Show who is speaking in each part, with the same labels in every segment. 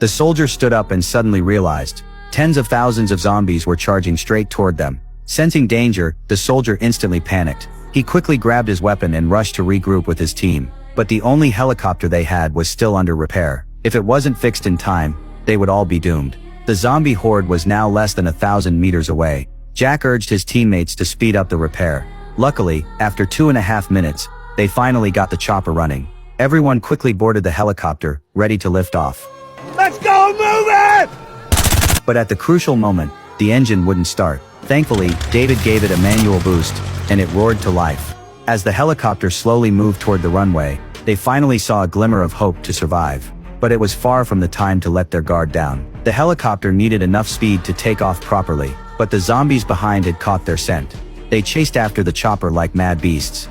Speaker 1: The soldier stood up and suddenly realized tens of thousands of zombies were charging straight toward them. Sensing danger, the soldier instantly panicked. He quickly grabbed his weapon and rushed to regroup with his team. But the only helicopter they had was still under repair. If it wasn't fixed in time, they would all be doomed. The zombie horde was now less than 1,000 meters away. Jack urged his teammates to speed up the repair. Luckily, after 2.5 minutes, they finally got the chopper running. Everyone quickly boarded the helicopter, ready to lift off.
Speaker 2: Let's go, move it!
Speaker 1: But at the crucial moment, the engine wouldn't start. Thankfully, David gave it a manual boost, and it roared to life. As the helicopter slowly moved toward the runway, they finally saw a glimmer of hope to survive. But it was far from the time to let their guard down. The helicopter needed enough speed to take off properly, but the zombies behind had caught their scent. They chased after the chopper like mad beasts.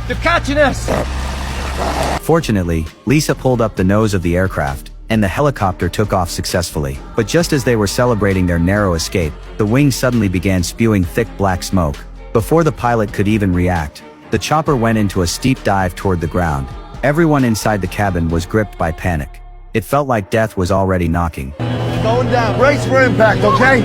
Speaker 2: They're catching us!
Speaker 1: Fortunately, Lisa pulled up the nose of the aircraft, and the helicopter took off successfully. But just as they were celebrating their narrow escape, the wing suddenly began spewing thick black smoke. Before the pilot could even react, the chopper went into a steep dive toward the ground. Everyone inside the cabin was gripped by panic. It felt like death was already knocking.
Speaker 2: Going down. Brace for impact, okay?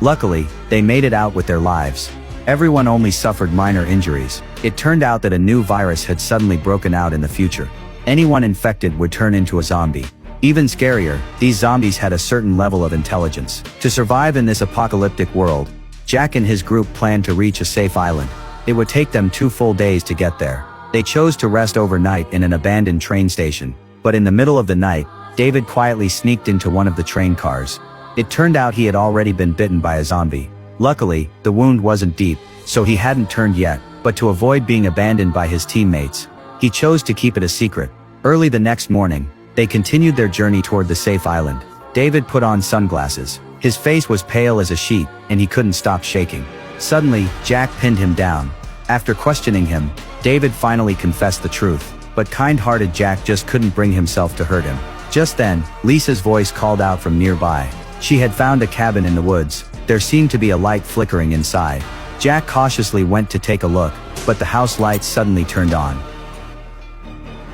Speaker 1: Luckily, they made it out with their lives. Everyone only suffered minor injuries. It turned out that a new virus had suddenly broken out in the future. Anyone infected would turn into a zombie. Even scarier, these zombies had a certain level of intelligence. To survive in this apocalyptic world, Jack and his group planned to reach a safe island. It would take them 2 full days to get there. They chose to rest overnight in an abandoned train station. But in the middle of the night, David quietly sneaked into one of the train cars. It turned out he had already been bitten by a zombie. Luckily, the wound wasn't deep, so he hadn't turned yet, but to avoid being abandoned by his teammates, he chose to keep it a secret. Early the next morning, they continued their journey toward the safe island. David put on sunglasses. His face was pale as a sheet, and he couldn't stop shaking. Suddenly, Jack pinned him down. After questioning him, David finally confessed the truth, but kind-hearted Jack just couldn't bring himself to hurt him. Just then, Lisa's voice called out from nearby. She had found a cabin in the woods. There seemed to be a light flickering inside. Jack cautiously went to take a look, but the house lights suddenly turned on.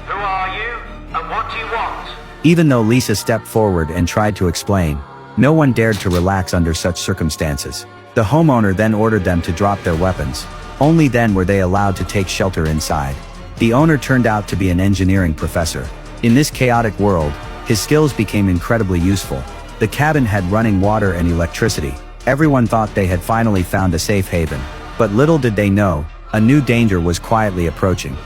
Speaker 3: Who are you, and what do you want?
Speaker 1: Even though Lisa stepped forward and tried to explain, no one dared to relax under such circumstances. The homeowner then ordered them to drop their weapons. Only then were they allowed to take shelter inside. The owner turned out to be an engineering professor. In this chaotic world, his skills became incredibly useful. The cabin had running water and electricity. Everyone thought they had finally found a safe haven. But little did they know, a new danger was quietly approaching.